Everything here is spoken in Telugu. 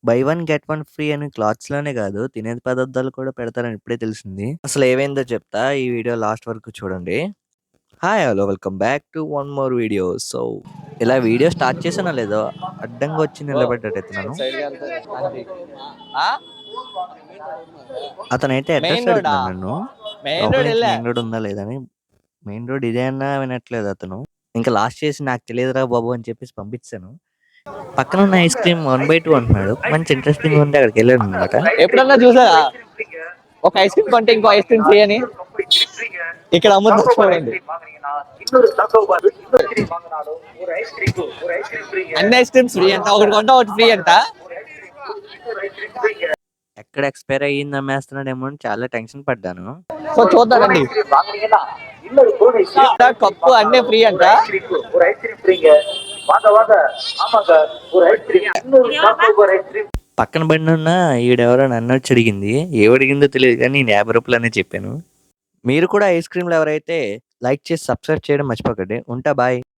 By one get one free అని క్లాత్స్‌లోనే గాదు, తినే పదార్థాలు కూడా పెడతారని ఇప్పుడే తెలిసింది. అసలేమైందో చెప్తా. ఈ వీడియో లాస్ట్ వరకు చూడండి. Hi! Hello! Welcome back to one more video. So, ఇలా వీడియో స్టార్ట్ చేశానో లేదో అడ్డంగా వచ్చి ఓ నిలబడ్డాడితను. సైడ్‌కి వెళ్తే అంతే. ఆ? అతనైతే అడ్రెస్ మెయిన్ రోడా? అడుగుతున్నాడు నన్ను. మెయిన్ లోపల రోడ్ నుంచి ఎళ్ళా. మెయిన్ రోడ్ ఉందా లేదా అని. మెయిన్ రోడ్ ఇదే అన్నా వినట్లేదు అతను. ఇంకా లాస్ట్ చేసి నాకు తెలియదురా బాబు అని చెప్పేసి పంపించాను. పక్కనున్న ఐస్ క్రీమ్ 1 బై 2 అంటున్నాడు. మంచి ఇంట్రెస్టింగ్‌గా ఉంటే అక్కడికెళ్ళాననమాట. ఎప్పుడన్నా చూసారా? ఒక ఐస్ క్రీమ్ కొంటే ఇంకో ఐస్ క్రీమ్ ఫ్రీ అని. ఇక్కడ అమ్ముతుంది మర్చిపోయింది. అన్ని ఐస్ క్రీమ్స్ ఫ్రీ అంట. ఒకటి కొంటే ఒకటి ఫ్రీ అంట. ఎక్కడ ఎక్స్‌పైర్ అయ్యింది అమ్మేస్తున్నాడేమో అని చాలా టెన్షన్ పడ్డాను. సో చూద్దామండి. కప్పు అన్నీ ఫ్రీ అంట. పక్కన బండున్న ఈడెవరో నన్నొచ్చి అడిగింది. ఏమడిగిందో తెలీదు గానీ నేను రూ. 50 అనే చెప్పాను. మీరు కూడా ఐస్ క్రీమ్‌లు ఎవరైతే లైక్ చేసి సబ్స్క్రైబ్ చేయడం మర్చిపోకండి. ఉంటా బాయ్.